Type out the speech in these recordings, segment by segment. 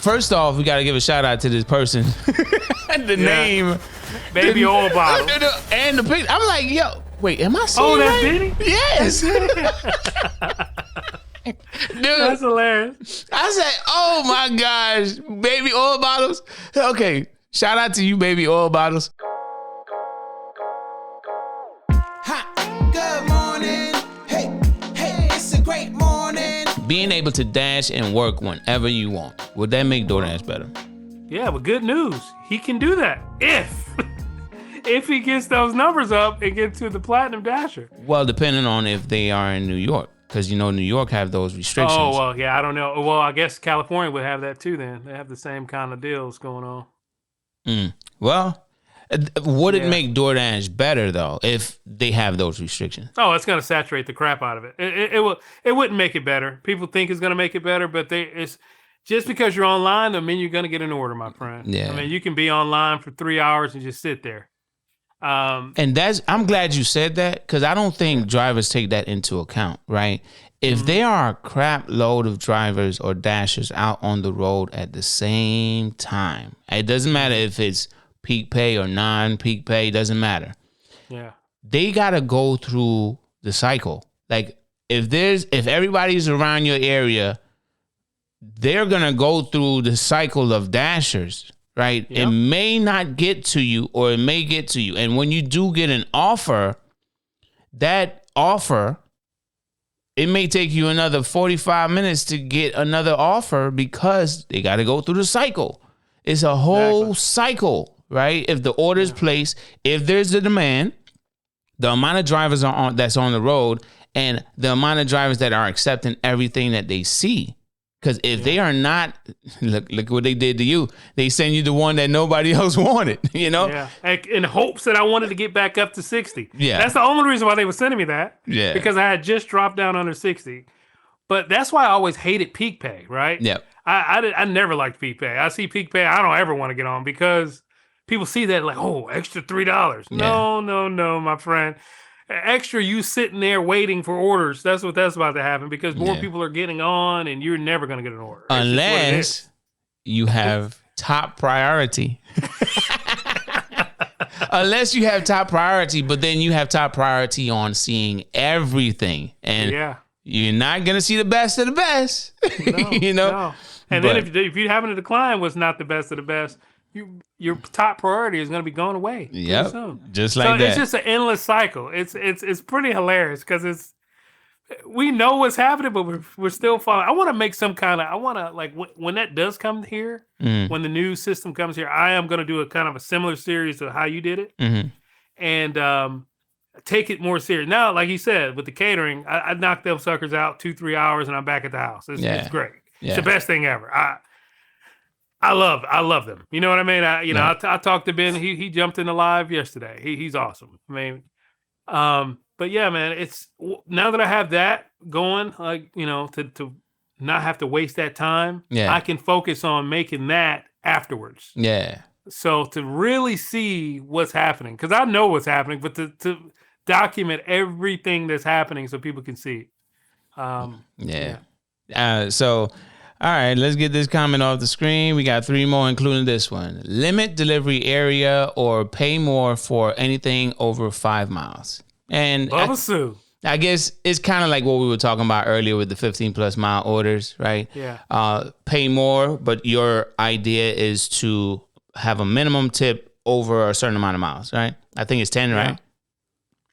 First off, we got to give a shout out to this person. The name. Baby oil bottle. And the picture. I'm like, yo, wait, am I saying that's right? Benny? Yes. Dude, That's hilarious. I said, oh my gosh, baby oil bottles. Okay, shout out to you, baby oil bottles. Good morning. Hey, it's a great morning. Being able to dash and work whenever you want. Would that make DoorDash better? Yeah, but good news. He can do that if he gets those numbers up and get to the Platinum Dasher. Well, depending on if they are in New York. Because, you know, New York have those restrictions. Oh, well, yeah, I don't know. Well, I guess California would have that too then. They have the same kind of deals going on. Well, would it make DoorDash better, though, if they have those restrictions? Oh, it's going to saturate the crap out of it. It wouldn't make it better. People think it's going to make it better, but it's just because you're online, doesn't mean you're going to get an order, my friend. Yeah. I mean, you can be online for 3 hours and just sit there. And I'm glad you said that, because I don't think drivers take that into account, right? If there are a crap load of drivers or dashers out on the road at the same time, it doesn't matter if it's peak pay or non-peak pay, it doesn't matter. Yeah. They got to go through the cycle. Like if everybody's around your area, they're going to go through the cycle of dashers. Right? Yep. It may not get to you or it may get to you. And when you do get an offer, that offer, it may take you another 45 minutes to get another offer because they got to go through the cycle. It's a whole cycle, right? If the order is placed, if there's the demand, the amount of drivers that's on the road and the amount of drivers that are accepting everything that they see. Because if they are not, look what they did to you. They send you the one that nobody else wanted, you know? Yeah, in hopes that I wanted to get back up to 60. Yeah. That's the only reason why they were sending me that. Yeah. Because I had just dropped down under 60. But that's why I always hated peak pay, right? Yeah. I never liked peak pay. I see peak pay, I don't ever want to get on because people see that like, oh, extra $3. No, my friend. Extra you sitting there waiting for orders. That's about to happen because more people are getting on and you're never going to get an order. Unless you have top priority. Unless you have top priority, but then you have top priority on seeing everything. And you're not going to see the best of the best. No, you know? No. And then if you happen to decline what's not the best of the best, your top priority is going to be going away. Yep, soon. Just like that. It's just an endless cycle. It's pretty hilarious because we know what's happening, but we're still following. I want to make some kind of. I want to like when that does come here, when the new system comes here, I am going to do a kind of a similar series of how you did it, and take it more serious. Now, like you said, with the catering, I knock them suckers out 2-3 hours, and I'm back at the house. It's great. It's the best thing ever. I love them. You know what I mean? I talked to Ben. He jumped in the live yesterday. He's awesome. I mean, but yeah, man, it's now that I have that going, like, you know, to not have to waste that time. I can focus on making that afterwards. Yeah. So to really see what's happening, because I know what's happening, but to document everything that's happening so people can see it. So. All right, let's get this comment off the screen. We got 3 more, including this one. Limit delivery area or pay more for anything over 5 miles. And I guess it's kind of like what we were talking about earlier with the 15+ mile orders, right? Yeah. Pay more, but your idea is to have a minimum tip over a certain amount of miles, right? I think it's 10, right?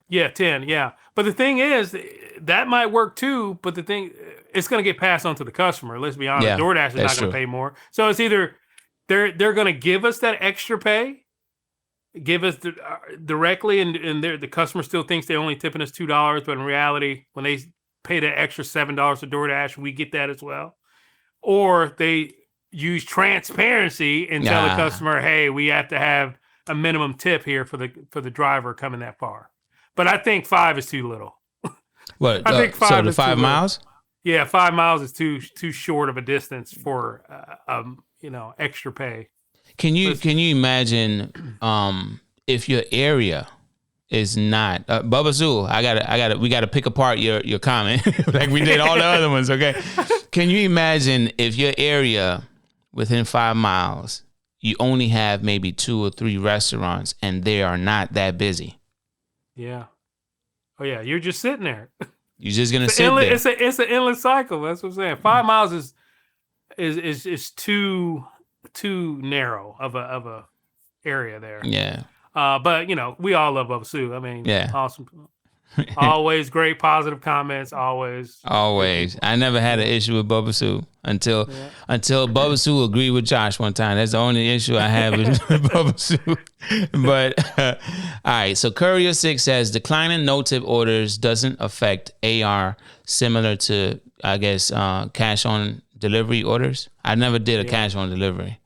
Yeah, 10, yeah. But the thing is, that might work too, but it's going to get passed on to the customer. Let's be honest. DoorDash is not going to pay more. So it's either they're going to give us that extra pay, give us directly, and the customer still thinks they're only tipping us $2, but in reality, when they pay that extra $7 to DoorDash, we get that as well. Or they use transparency and tell the customer, hey, we have to have a minimum tip here for the driver coming that far. But I think 5 is too little. What? I think 5 is 5 miles? Yeah, 5 miles is too short of a distance for extra pay. Can you imagine if your area is not Bubba Zoo? We gotta pick apart your comment like we did all the other ones. Okay, can you imagine if your area within 5 miles, you only have maybe 2 or 3 restaurants, and they are not that busy. Yeah. Oh yeah, you're just sitting there. You're just gonna sit there. It's an endless cycle. That's what I'm saying. 5 miles is too narrow of a area there. Yeah. But we all love Bubba Sue. I mean, Yeah. awesome. Always great positive comments. Always. I never had an issue with Bubba Sue until Bubba Sue agreed with Josh one time. That's the only issue I have with Bubba Sue. But all right. So Courier 6 says declining no tip orders doesn't affect AR, similar to I guess cash on delivery orders. I never did a cash on delivery.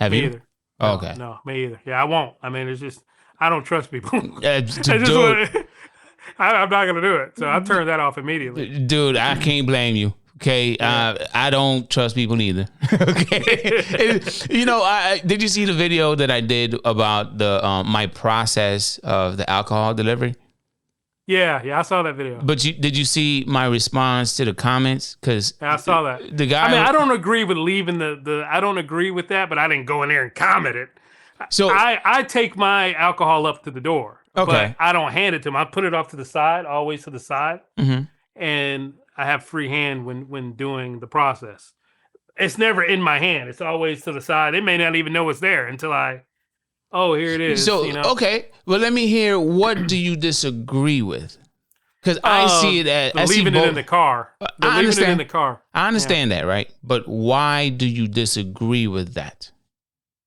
Have you? Either. Oh, okay. No, me either. Yeah, I won't. I mean, it's just I don't trust people. I'm not gonna do it. So I turned that off immediately. Dude, I can't blame you. Okay, I don't trust people either. Okay, did you see the video that I did about the my process of the alcohol delivery? Yeah, I saw that video. But did you see my response to the comments? Because I saw that. The guy. I mean, I don't agree with leaving the. I don't agree with that, but I didn't go in there and comment it. So I take my alcohol up to the door. Okay. But I don't hand it to him. I put it off to the side, always to the side, and I have free hand when doing the process. It's never in my hand. It's always to the side. They may not even know it's there until here it is. So okay, well let me hear. What do you disagree with? Because I see it as leaving it in the car. I understand. Leaving it in the car. I understand that, right? But why do you disagree with that?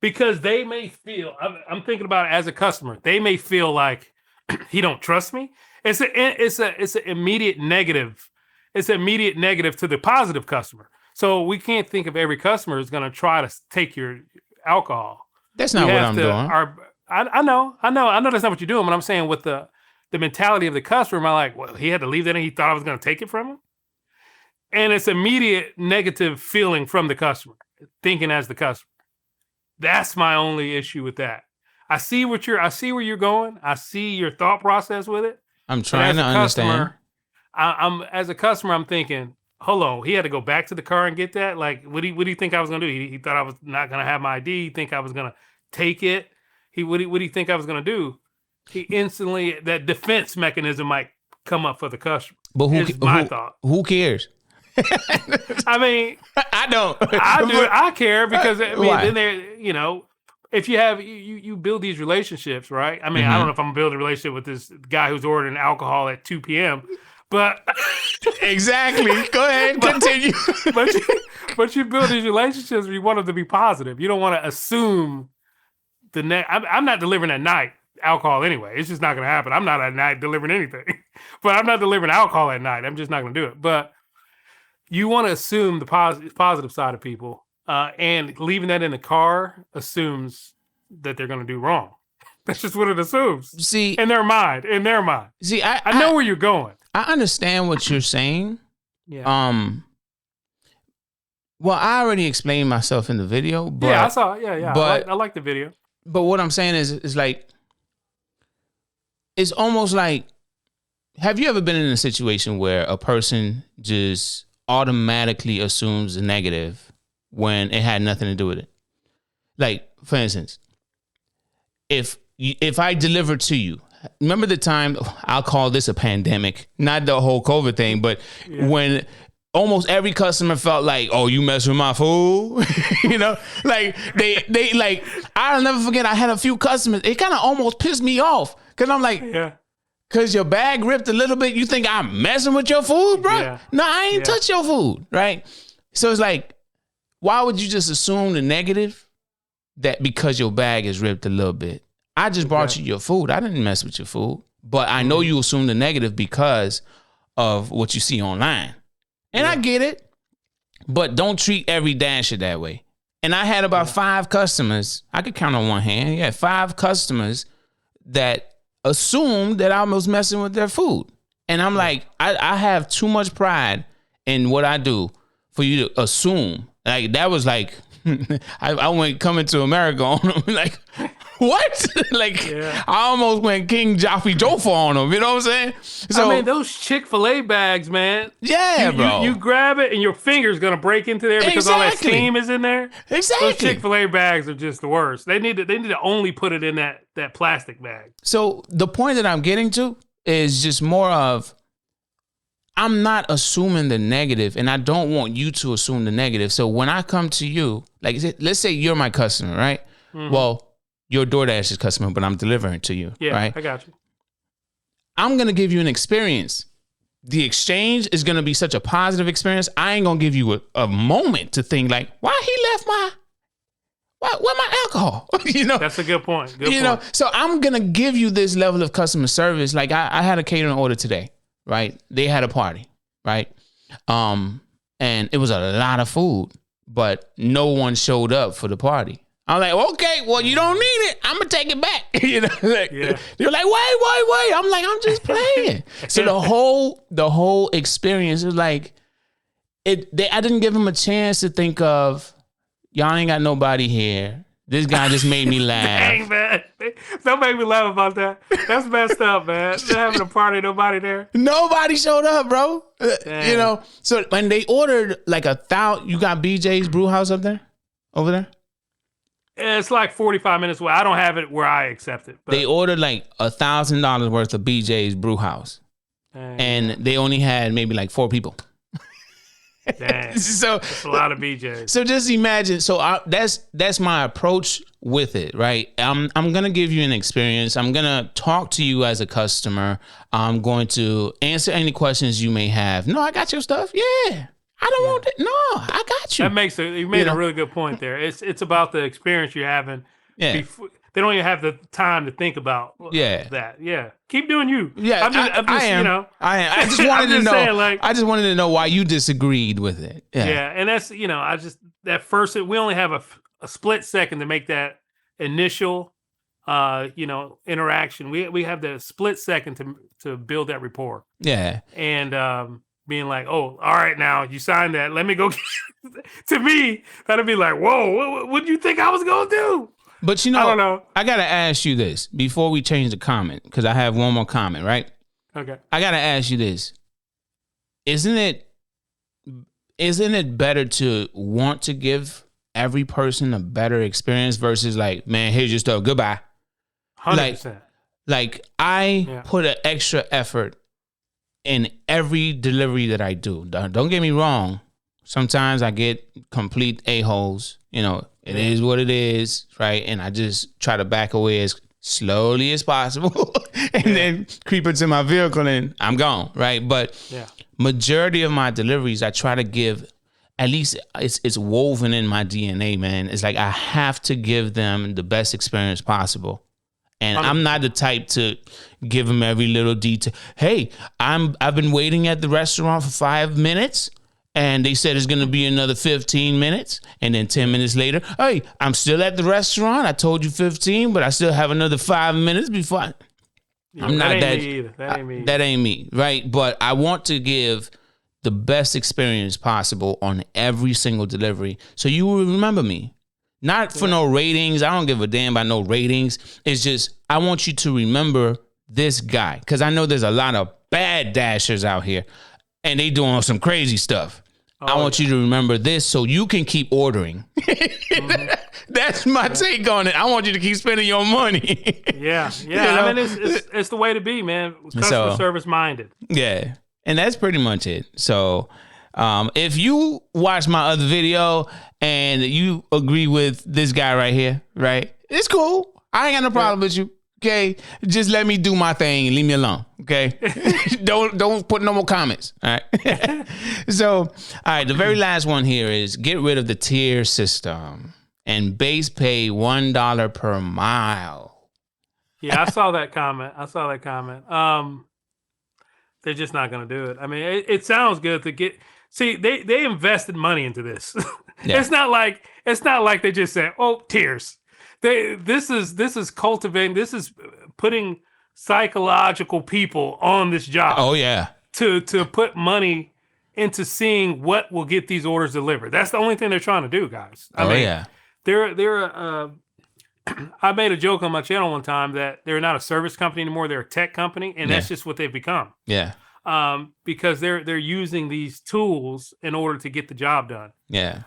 Because they may feel, I'm thinking about it as a customer. They may feel like he don't trust me. It's an immediate negative. It's an immediate negative to the positive customer. So we can't think of every customer is going to try to take your alcohol. That's not what I'm doing. I know that's not what you're doing. But I'm saying with the mentality of the customer, I'm like, well, he had to leave that and he thought I was going to take it from him. And it's immediate negative feeling from the customer, thinking as the customer. That's my only issue with that. I see where you're going. I see your thought process with it. I'm trying to understand. I'm as a customer, I'm thinking, hold on, he had to go back to the car and get that. Like, what do you think I was gonna do? He thought I was not gonna have my ID. He think I was gonna take it. What do you think I was gonna do? He instantly that defense mechanism might come up for the customer. But my thought. Who cares? I mean, I don't. I care because I mean, Why? then there, if you have you build these relationships, right? I mean, I don't know if I'm building a relationship with this guy who's ordering alcohol at 2 p.m., but exactly. Go ahead, continue. but you build these relationships where you want them to be positive. You don't want to assume I'm not delivering at night alcohol anyway. It's just not going to happen. I'm not at night delivering anything, but I'm not delivering alcohol at night. I'm just not going to do it. But you want to assume the positive side of people, and leaving that in the car assumes that they're going to do wrong. That's just what it assumes. See, in their mind. See, I know where you're going. I understand what you're saying. Yeah. Well, I already explained myself in the video, but yeah, I saw it. Yeah. But I like the video. But what I'm saying is like, it's almost like, have you ever been in a situation where a person just automatically assumes the negative when it had nothing to do with it? Like, for instance, if I deliver to you, remember the time, I'll call this a pandemic, not the whole COVID thing, but when almost every customer felt like, oh, you mess with my food, like they like, I'll never forget, I had a few customers, it kind of almost pissed me off, because I'm like, because your bag ripped a little bit, you think I'm messing with your food, bro? Yeah. No, I ain't touch your food, right? So it's like, why would you just assume the negative that because your bag is ripped a little bit? I just brought you your food. I didn't mess with your food. But I know you assume the negative because of what you see online. And I get it. But don't treat every dasher that way. And I had about 5 customers. I could count on one hand. Yeah, 5 customers that assumed that I was messing with their food. And I'm like, I have too much pride in what I do for you to assume. Like, that was like, I went coming to America on them. Like, What? Like, I almost went King Joffrey Joffa on them. You know what I'm saying? So, I mean, those Chick-fil-A bags, man. Yeah, bro. You grab it and your finger's going to break into there because all that steam is in there. Exactly. Those Chick-fil-A bags are just the worst. They need to only put it in that plastic bag. So the point that I'm getting to is just more of, I'm not assuming the negative, and I don't want you to assume the negative. So when I come to you, like, let's say you're my customer, right? Mm-hmm. Well, you're DoorDash's customer, but I'm delivering to you, right? I got you. I'm going to give you an experience. The exchange is going to be such a positive experience. I ain't going to give you a moment to think like, why he left where my alcohol? You know, that's a good point. You know, so I'm going to give you this level of customer service. Like I had a catering order today, right? They had a party, right? And it was a lot of food, but no one showed up for the party. I'm like, okay, well, you don't need it. I'm gonna take it back. You know, like, They're like, wait. I'm like, I'm just playing. So the whole experience is like, I didn't give him a chance to think of, y'all ain't got nobody here. This guy just made me laugh. Dang, man. Don't make me laugh about that. That's messed up, man. They're having a party, nobody there. Nobody showed up, bro. You know, so when they ordered like 1,000, you got BJ's Brew House over there? It's like 45 minutes away. I don't have it where I accept it. But. They ordered like $1,000 worth of BJ's Brew House. Dang. And they only had maybe like 4 people. Dang. So that's a lot of BJ's. So just imagine. So that's my approach with it, right? I'm gonna give you an experience. I'm gonna talk to you as a customer. I'm going to answer any questions you may have. No, I got your stuff. Yeah. I don't want it. No, I got you. That makes it. You made a really good point there. It's about the experience you're having. Yeah. They don't even have the time to think about that. Yeah. Keep doing you. Yeah. I am. You know, I am. I just wanted to know. Saying, like, I just wanted to know why you disagreed with it. Yeah. Yeah. And that's, that first, we only have a split second to make that initial, interaction. We have the split second to build that rapport. Yeah. And, being like, oh, all right, now you signed that. Let me go. To me, that'd be like, whoa, what do you think I was going to do? But I don't know. I got to ask you this before we change the comment, because I have one more comment, right? Okay. I got to ask you this. Isn't it better to want to give every person a better experience versus like, man, here's your stuff. Goodbye. 100%. Like I put an extra effort in every delivery that I do. Don't get me wrong. Sometimes I get complete a-holes. You know, it is what it is, right? And I just try to back away as slowly as possible and then creep into my vehicle and I'm gone, right? But majority of my deliveries, I try to give, at least it's woven in my DNA, man. It's like I have to give them the best experience possible. And I'm not the type to give them every little detail. Hey, I've been waiting at the restaurant for 5 minutes, and they said it's gonna be another 15 minutes, and then 10 minutes later, hey, I'm still at the restaurant. I told you 15, but I still have another 5 minutes before. I'm not that. Me either. That ain't me. That ain't me, right? But I want to give the best experience possible on every single delivery, so you will remember me. Not for no ratings. I don't give a damn about no ratings. It's just, I want you to remember this guy. Because I know there's a lot of bad dashers out here. And they doing some crazy stuff. I want you to remember this so you can keep ordering. That's my take on it. I want you to keep spending your money. Yeah. You know? I mean, it's the way to be, man. Customer service minded. Yeah. And that's pretty much it. So if you watch my other video and you agree with this guy right here, right? It's cool. I ain't got no problem with you. Okay. Just let me do my thing and leave me alone. Okay. Don't put no more comments. All right. So, all right. The very last one here is get rid of the tier system and base pay $1 per mile. Yeah, I saw that comment. They're just not going to do it. I mean, it sounds good to get. See, they invested money into this. Yeah. It's not like they just said, "Oh, tiers." This is cultivating. This is putting psychological people on this job. Oh yeah. To put money into seeing what will get these orders delivered. That's the only thing they're trying to do, guys. I mean, yeah. They're I made a joke on my channel one time that they're not a service company anymore; they're a tech company, and that's just what they've become. Yeah. Because they're using these tools in order to get the job done. Yeah.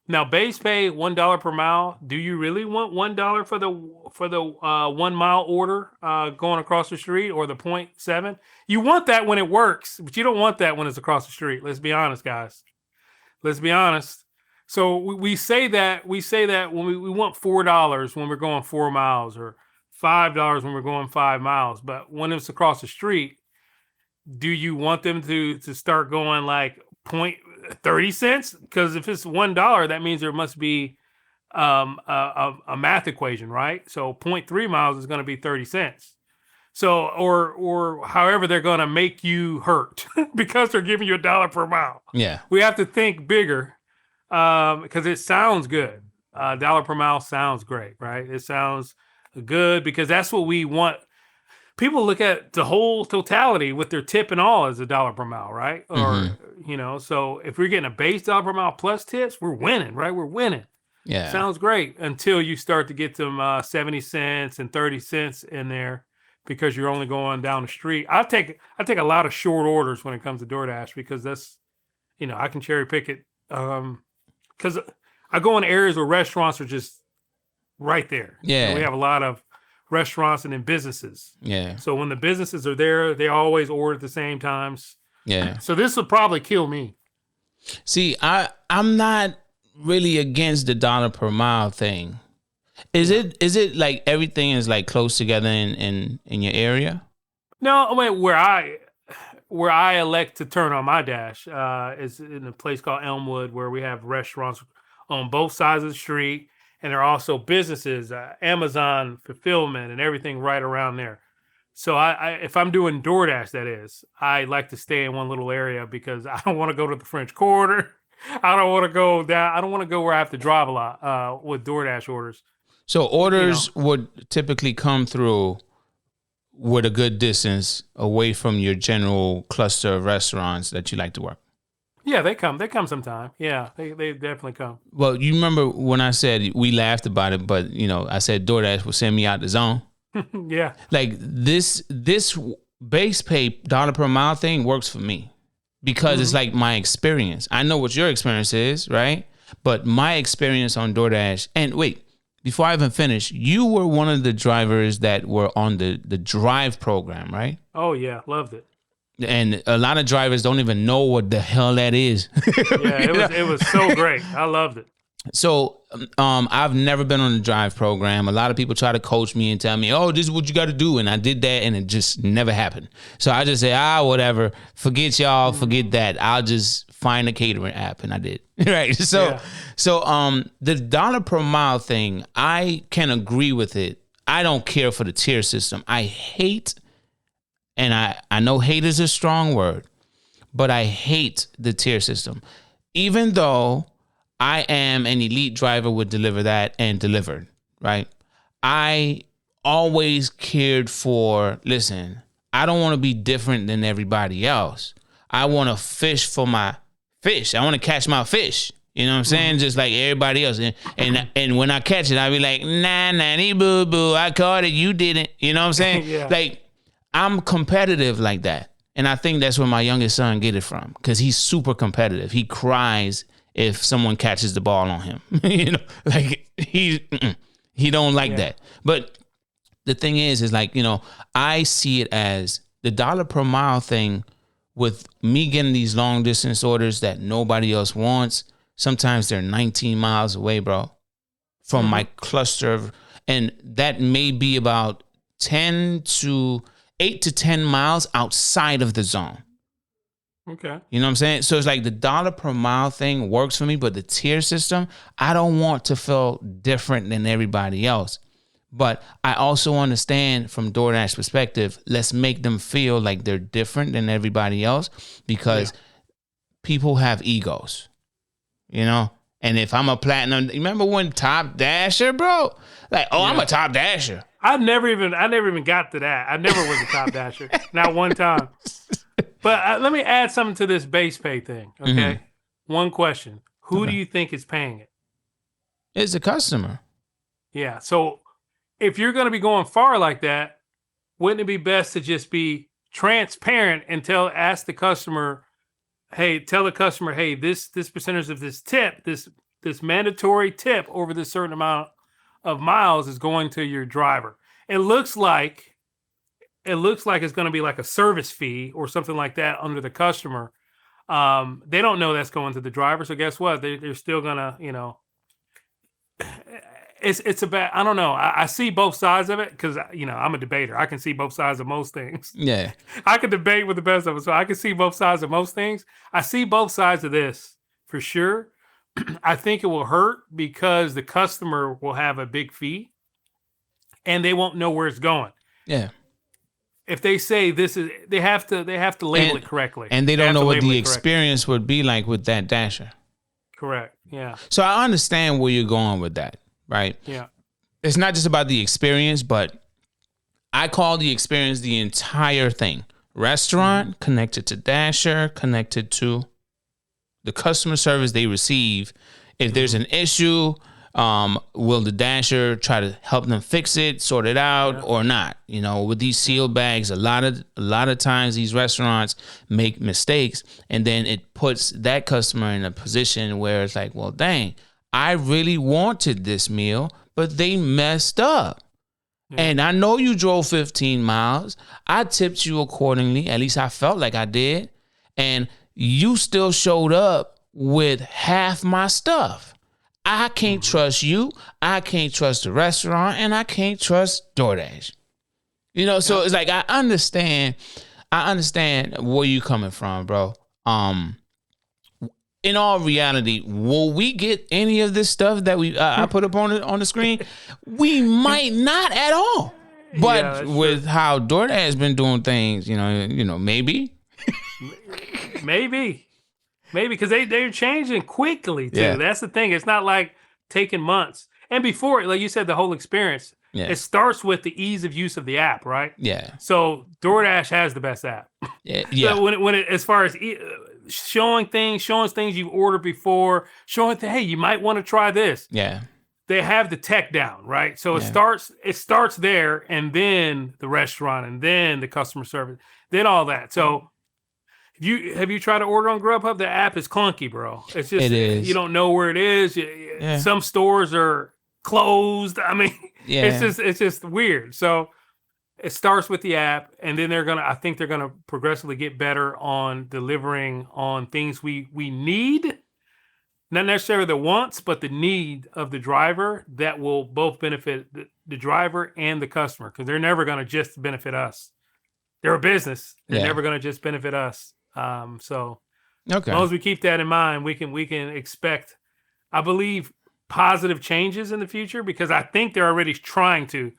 Now base pay $1 per mile. Do you really want $1 for the 1 mile order going across the street or the 0.7? You want that when it works, but you don't want that when it's across the street. Let's be honest, guys. Let's be honest. So we say that when we want $4 when we're going 4 miles or $5 when we're going 5 miles, but when it's across the street, do you want them to start going like 30 cents? Because if it's $1, that means there must be a math equation, right? So 0.3 miles is going to be 30 cents. So or however they're going to make you hurt because they're giving you $1 per mile. Yeah. We have to think bigger because it sounds good. $1 per mile sounds great, right? It sounds good because that's what we want. People look at the whole totality with their tip and all as $1 per mile, right? Or, so if we're getting a base $1 per mile plus tips, we're winning, right? We're winning. Yeah. Sounds great until you start to get them 70 cents and 30 cents in there because you're only going down the street. I take a lot of short orders when it comes to DoorDash because that's, I can cherry pick it. Because I go in areas where restaurants are just right there. Yeah. We have a lot of restaurants and then businesses. Yeah. So when the businesses are there, they always order at the same times. Yeah. So this will probably kill me. See, I'm not really against the $1 per mile thing. Is it like everything is like close together in your area? No, I mean where I elect to turn on my dash is in a place called Elmwood where we have restaurants on both sides of the street. And there are also businesses, Amazon fulfillment and everything right around there. So I if I'm doing DoorDash, that is, I like to stay in one little area because I don't want to go to the French Quarter. I don't want to go down. I don't want to go where I have to drive a lot with DoorDash orders. So orders would typically come through with a good distance away from your general cluster of restaurants that you like to work. Yeah, they come. They come sometime. Yeah, they definitely come. Well, you remember when I said we laughed about it, but I said DoorDash will send me out the zone. Yeah. Like this base pay $1 per mile thing works for me because it's like my experience. I know what your experience is, right? But my experience on DoorDash, and wait, before I even finish, you were one of the drivers that were on the drive program, right? Oh yeah, loved it. And a lot of drivers don't even know what the hell that is. Yeah, it was so great. I loved it. So I've never been on the drive program. A lot of people try to coach me and tell me, oh, this is what you got to do. And I did that and it just never happened. So I just say, whatever. Forget y'all. Forget that. I'll just find a catering app. And I did. Right. So the $1 per mile thing, I can agree with it. I don't care for the tier system. I hate, and I know hate is a strong word, but I hate the tier system. Even though I am an elite driver, would deliver that and delivered, right? I always cared for, listen, I don't want to be different than everybody else. I want to fish for my fish. I want to catch my fish. You know what I'm saying? Just like everybody else. And when I catch it, I be like, nah, boo boo. I caught it. You didn't. You know what I'm saying? Yeah. Like, I'm competitive like that. And I think that's where my youngest son get it from, because he's super competitive. He cries if someone catches the ball on him. Like he don't like that. But the thing is like, I see it as the $1 per mile thing with me getting these long distance orders that nobody else wants. Sometimes they're 19 miles away, bro, from my cluster and that may be about 8 to 10 miles outside of the zone. Okay. You know what I'm saying? So it's like the $1 per mile thing works for me, but the tier system, I don't want to feel different than everybody else. But I also understand from DoorDash perspective, let's make them feel like they're different than everybody else because people have egos, And if I'm a platinum, remember when Top Dasher, bro? Like, I'm a Top Dasher. I never even got to that. I never was a Top Dasher. Not one time. But let me add something to this base pay thing, okay? Mm-hmm. One question. Who do you think is paying it? It's the customer. Yeah. So if you're going to be going far like that, wouldn't it be best to just be transparent and ask the customer, tell the customer, hey, this percentage of this tip, this mandatory tip over this certain amount of miles is going to your driver. It looks like it's going to be like a service fee or something like that under the customer. They don't know that's going to the driver. So guess what? They're still gonna, it's about, I don't know. I see both sides of it because, I'm a debater. I can see both sides of most things. Yeah. I can debate with the best of them. So I can see both sides of most things. I see both sides of this for sure. I think it will hurt because the customer will have a big fee and they won't know where it's going. Yeah. If they say this is, they have to label it correctly. And they don't know what the experience would be like with that dasher. Correct. Yeah. So I understand where you're going with that, right? Yeah. It's not just about the experience, but I call the experience the entire thing. Restaurant connected to dasher, connected to the customer service they receive. If there's an issue, will the dasher try to help them fix it, sort it out, or not? With these sealed bags, a lot of times these restaurants make mistakes, and then it puts that customer in a position where it's like, well, dang, I really wanted this meal, but they messed up. And I know you drove 15 miles. I tipped you accordingly. At least I felt like I did. And you still showed up with half my stuff. I can't trust you. I can't trust the restaurant, and I can't trust DoorDash. So it's like I understand where you coming from, bro. In all reality, will we get any of this stuff that I put up on the screen? We might not at all. But with how DoorDash has been doing things, maybe. Maybe because they're changing quickly too. Yeah. That's the thing. It's not like taking months. And before, like you said, the whole experience. Yeah. It starts with the ease of use of the app, right? Yeah. So DoorDash has the best app. Yeah. So when it as far as showing things you've ordered before, hey, you might want to try this. Yeah. They have the tech down, right? So it starts there, and then the restaurant, and then the customer service, then all that. So have you tried to order on Grubhub? The app is clunky, bro. It's just it is. You don't know where it is. Some stores are closed. I mean, it's just weird. So it starts with the app, and then I think they're gonna progressively get better on delivering on things we need. Not necessarily the wants, but the need of the driver that will both benefit the driver and the customer, because they're never going to just benefit us. They're a business. They're never going to just benefit us. So as long as we keep that in mind, we can expect, I believe, positive changes in the future, because I think they're already trying to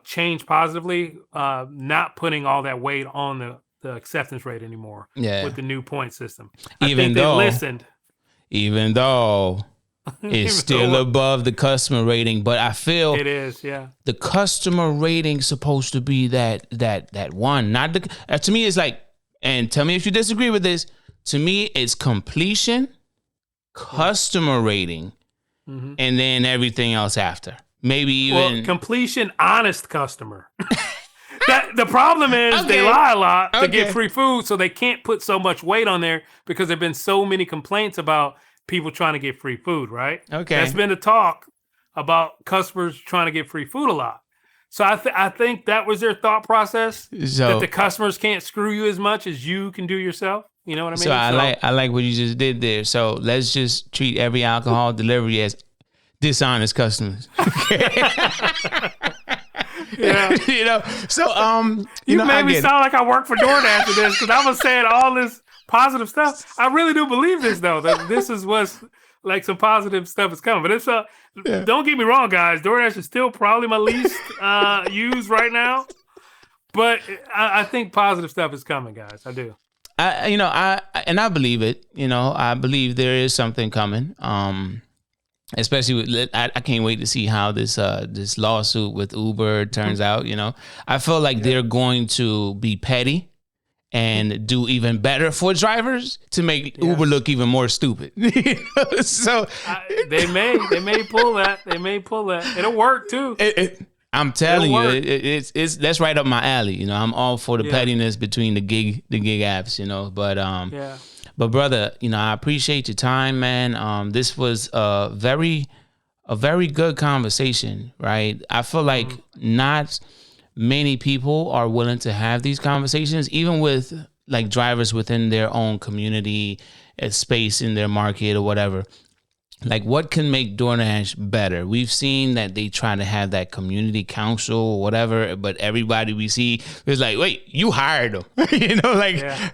change positively, not putting all that weight on the acceptance rate anymore with the new point system. I think they listened. Even though it's still above the customer rating, but I feel it is, the customer rating supposed to be that one, not the. To me, it's like, and tell me if you disagree with this. To me, it's completion, customer rating, and then everything else after. Maybe even completion, honest customer. The problem is they lie a lot to get free food, so they can't put so much weight on there because there've been so many complaints about people trying to get free food, right? Okay. That's been the talk about customers trying to get free food a lot. So I think that was their thought process, that the customers can't screw you as much as you can do yourself. You know what I mean? So I like what you just did there. So let's just treat every alcohol delivery as dishonest customers. Yeah. So you made me sound like I work for DoorDash for this, because I was saying all this positive stuff. I really do believe this, though, that this is what's like some positive stuff is coming. But it's don't get me wrong, guys. DoorDash is still probably my least used right now, but I think positive stuff is coming, guys. I do. I believe it. I believe there is something coming. Especially with, I can't wait to see how this lawsuit with Uber turns out. I feel like they're going to be petty and do even better for drivers to make Uber look even more stupid. So they may pull that. They may pull that. It'll work too. I'm telling you, work. it's that's right up my alley. You know, I'm all for the Yeah. pettiness between the gig apps. You know, but Yeah. but brother, you know, I appreciate your time, man. This was a very good conversation, right? I feel like not many people are willing to have these conversations, even with like drivers within their own community, space in their market or whatever. Like, what can make DoorDash better? We've seen that they try to have that community council or whatever, but everybody we see is like, wait, you hired them. You know,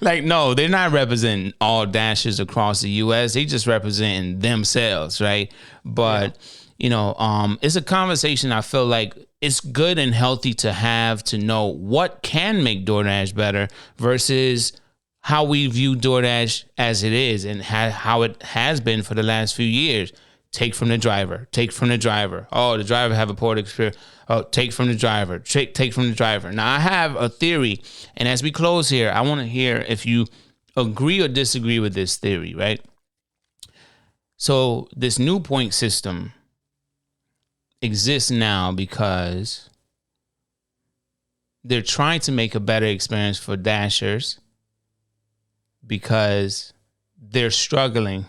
like no, they're not representing all dashers across the U.S. They just representing themselves, right? But you know, it's a conversation I feel like it's good and healthy to have, to know what can make DoorDash better versus how we view DoorDash as it is and how it has been for the last few years. Take from the driver. Oh, the driver have a poor experience. Oh, take from the driver. Take from the driver. Now, I have a theory, and as we close here, I want to hear if you agree or disagree with this theory, right? So this new point system exists now because they're trying to make a better experience for dashers, because they're struggling.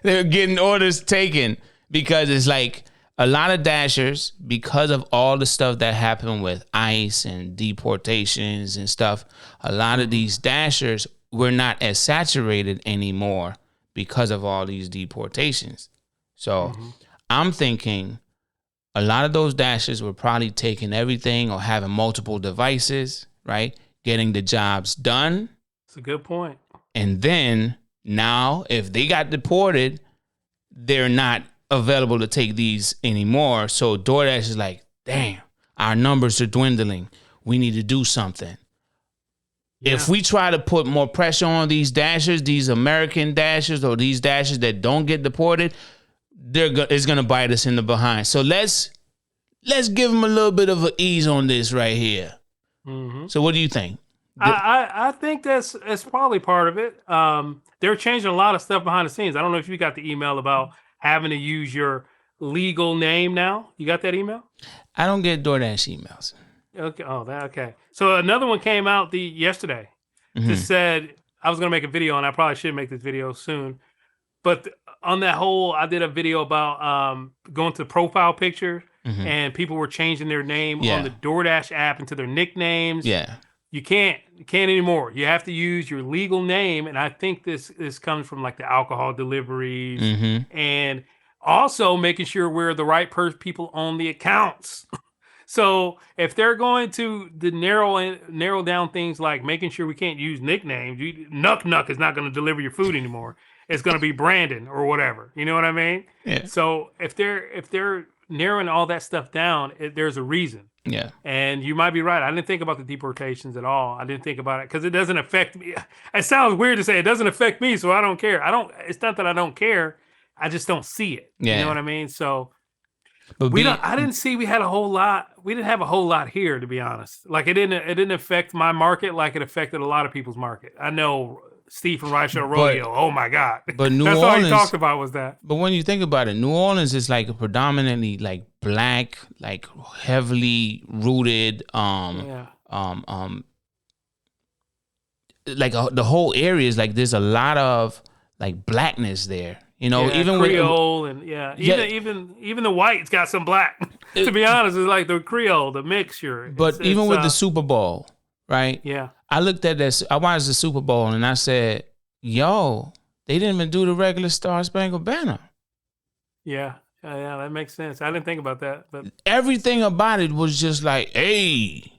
They're getting orders taken because it's like a lot of dashers, because of all the stuff that happened with ICE and deportations and stuff, a lot of these dashers were not as saturated anymore because of all these deportations. So I'm thinking a lot of those dashers were probably taking everything or having multiple devices, right? Getting the jobs done. That's a good point. And then now, if they got deported, they're not available to take these anymore. So DoorDash is like, damn, our numbers are dwindling. We need to do something. Yeah. If we try to put more pressure on these dashers, these American dashers, or these dashers that don't get deported, it's going to bite us in the behind. So let's give them a little bit of an ease on this right here. Mm-hmm. So what do you think? I think that's probably part of it. They're changing a lot of stuff behind the scenes. I don't know if you got the email about having to use your legal name now. You got that email? I don't get DoorDash emails. Okay. Oh, okay. So another one came out yesterday. That said, I was going to make a video, and I probably should make this video soon. But on that whole, I did a video about going to the profile picture, and people were changing their name on the DoorDash app into their nicknames. Yeah. You can't anymore. You have to use your legal name, and I think this comes from like the alcohol deliveries, and also making sure we're the right people on the accounts. So if they're going to narrow down things like making sure we can't use nicknames, Nuck is not going to deliver your food anymore. It's going to be Brandon or whatever. You know what I mean? Yeah. So if they're narrowing all that stuff down, there's a reason. Yeah. And you might be right. I didn't think about the deportations at all. I didn't think about it because it doesn't affect me. It sounds weird to say it doesn't affect me, so I don't care. It's not that I don't care. I just don't see it. Yeah. You know what I mean? So I didn't see we had a whole lot. We didn't have a whole lot here, to be honest. Like it didn't affect my market like it affected a lot of people's market. I know Steve from Ride Show Rodeo. Oh my God. But New That's Orleans, all he talked about was that. But when you think about it, New Orleans is like a predominantly like black, like heavily rooted, like the whole area is like there's a lot of like blackness there. You know, even Creole even the whites got some black. To be honest, it's like the Creole, the mixture. But even with the Super Bowl, right? Yeah. I looked at this. I watched the Super Bowl and I said, "Yo, they didn't even do the regular Star Spangled Banner." Yeah, that makes sense. I didn't think about that, but everything about it was just like, "Hey,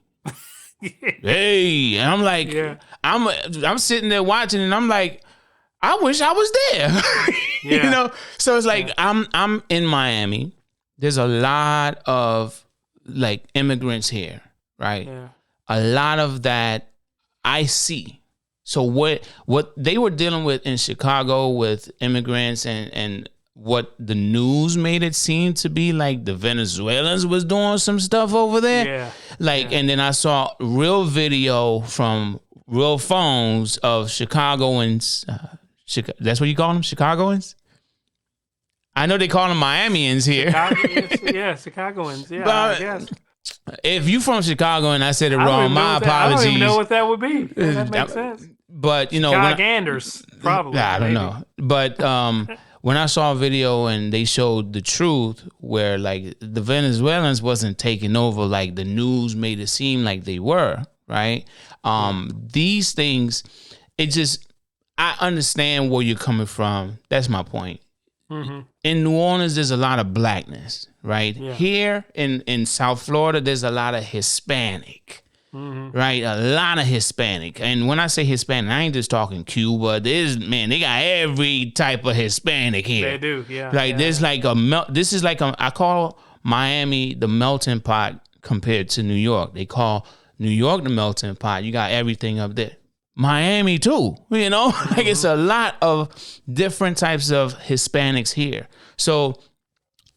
hey," and I'm like, I'm sitting there watching, and I'm like, I wish I was there. You know. So it's like I'm in Miami. There's a lot of like immigrants here, right? Yeah. A lot of that I see. So what they were dealing with in Chicago with immigrants and what the news made it seem to be like the Venezuelans was doing some stuff over there. Yeah. And then I saw real video from real phones of Chicagoans. That's what you call them? Chicagoans? I know they call them Miamians here. Chicagoans. Yeah, but, I guess. If you from Chicago and I said it I don't wrong, even know my what that- apologies. I don't even know what that would be. Yeah, that makes sense. But you know, Giganders, probably. I don't maybe. know. But when I saw a video and they showed the truth, where like the Venezuelans wasn't taking over, like the news made it seem like they were, right? These things, it just, I understand where you're coming from. That's my point. Mm-hmm. In New Orleans, there's a lot of blackness, right? Yeah. Here in South Florida, there's a lot of Hispanic. Right, a lot of Hispanic, and when I say Hispanic, I ain't just talking Cuba. They got every type of Hispanic here. They do, yeah. Like there's like this is like I call Miami the melting pot compared to New York. They call New York the melting pot. You got everything up there. Miami too, you know, like it's a lot of different types of Hispanics here. So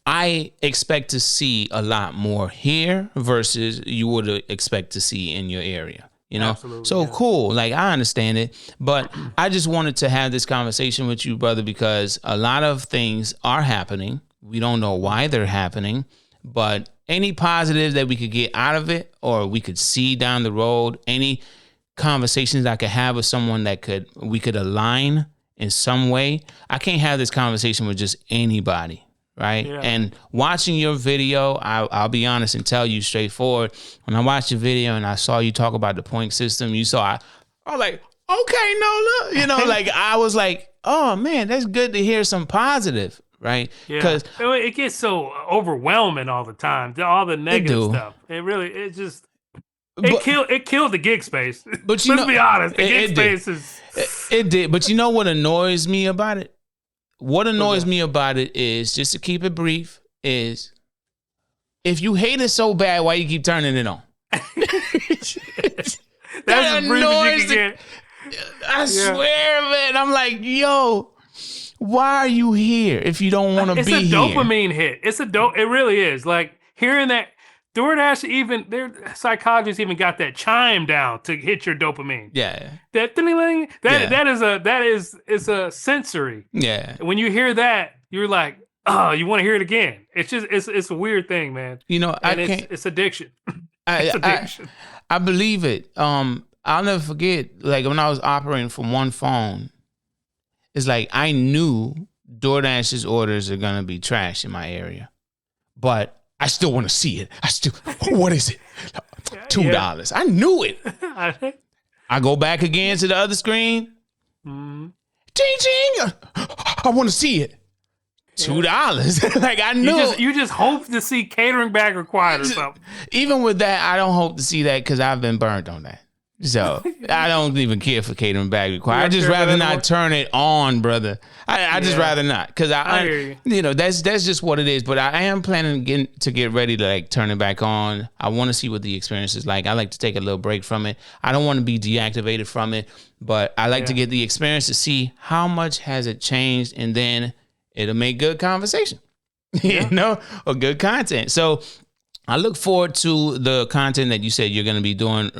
I expect to see a lot more here versus you would expect to see in your area, you know? Absolutely, so yeah. cool. Like I understand it, but I just wanted to have this conversation with you, brother, because a lot of things are happening. We don't know why they're happening, but any positive that we could get out of it or we could see down the road, any conversations I could have with someone that we could align in some way. I can't have this conversation with just anybody. Right. Yeah. And watching your video, I'll be honest and tell you straightforward. When I watched your video and I saw you talk about the point system, I was like, okay, Nola, you know, like I was like, oh man, that's good to hear some positive. Right. Yeah. Because It gets so overwhelming all the time. All the negative stuff. It killed the gig space. But you let's be honest, the gig space is. It did. But you know what annoys me about it? What annoys me about it is, just to keep it brief, is if you hate it so bad, why you keep turning it on? That's as brief as you can get. I swear, man. I'm like, yo, why are you here if you don't want to be here? It's a dopamine hit. It really is. Like hearing that DoorDash, even their psychologists even got that chime down to hit your dopamine. Yeah. That ding-a-ling, it's a sensory. Yeah. When you hear that, you're like, oh, you want to hear it again. It's just it's a weird thing, man. You know, it's addiction. It's addiction. I believe it. I'll never forget, like when I was operating from one phone, it's like I knew DoorDash's orders are gonna be trash in my area, but I still want to see it. What is it? $2. Yeah. I knew it. I go back again to the other screen. Ching ching. I want to see it. $2. Like I knew. You just hope to see catering bag required or something. Even with that, I don't hope to see that because I've been burned on that. So I don't even care for catering bag required. I just rather not turn it on, brother. I just rather not, because I hear you know, that's just what it is. But I am planning to get ready to like turn it back on. I want to see what the experience is like. I like to take a little break from it. I don't want to be deactivated from it, but I like to get the experience to see how much has it changed, and then it'll make good conversation, you know, or good content. So I look forward to the content that you said you're going to be doing.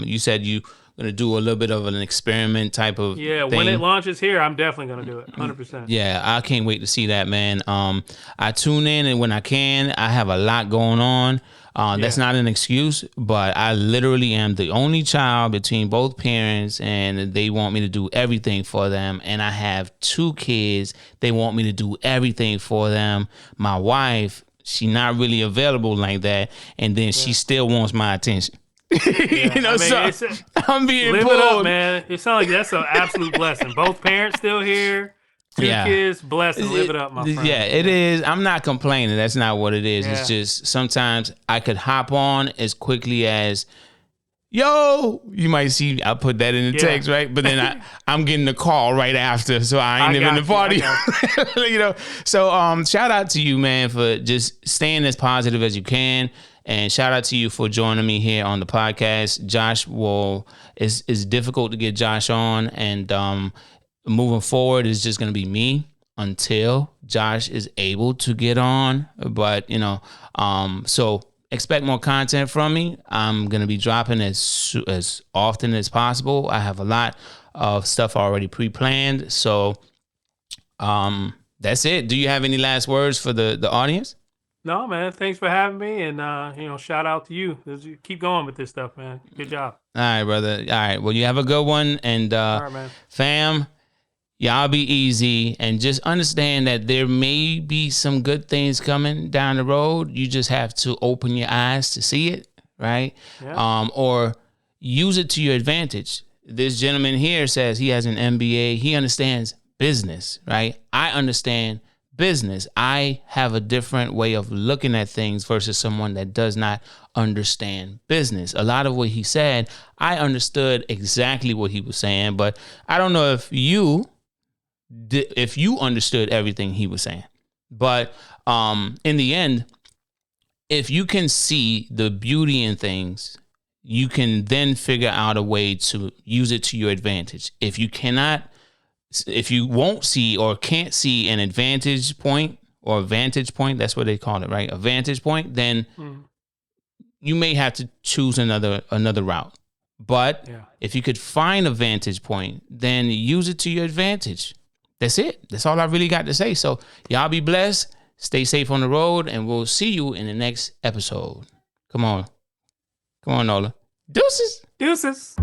You said you're going to do a little bit of an experiment type of thing. When it launches here, I'm definitely going to do it, 100%. Yeah, I can't wait to see that, man. I tune in, and when I can, I have a lot going on. That's not an excuse, but I literally am the only child between both parents, and they want me to do everything for them. And I have 2 kids. They want me to do everything for them. My wife, she's not really available like that, and then she still wants my attention. You know, so I'm being live pulled. it up, man. It sounds like that's an absolute blessing. Both parents still here. 2 kids, blessing. Live it up, my friend. Yeah, it is. I'm not complaining. That's not what it is. It's just sometimes I could hop on as quickly as, yo, you might see, I put that in the text, right? But then I'm getting the call right after, so I ain't even in the party. You know, so shout out to you, man, for just staying as positive as you can. And shout out to you for joining me here on the podcast. Josh it's difficult to get Josh on, and moving forward is just going to be me until Josh is able to get on. But, you know, so expect more content from me. I'm going to be dropping as often as possible. I have a lot of stuff already pre-planned. So that's it. Do you have any last words for the audience? No, man. Thanks for having me, and shout out to you. Keep going with this stuff, man. Good job. All right, brother. All right. Well, you have a good one, and All right, man. fam, y'all be easy, and just understand that there may be some good things coming down the road. You just have to open your eyes to see it, right? Yeah. Or use it to your advantage. This gentleman here says he has an MBA. He understands business, right? I understand business. I have a different way of looking at things versus someone that does not understand business. A lot of what he said, I understood exactly what he was saying, but I don't know if you understood everything he was saying. But in the end, if you can see the beauty in things, you can then figure out a way to use it to your advantage. If you won't see or can't see an advantage point or a vantage point, that's what they call it, right? A vantage point, then you may have to choose another route. But if you could find a vantage point, then use it to your advantage. That's it. That's all I really got to say. So y'all be blessed. Stay safe on the road, and we'll see you in the next episode. Come on, Nola. Deuces. Deuces.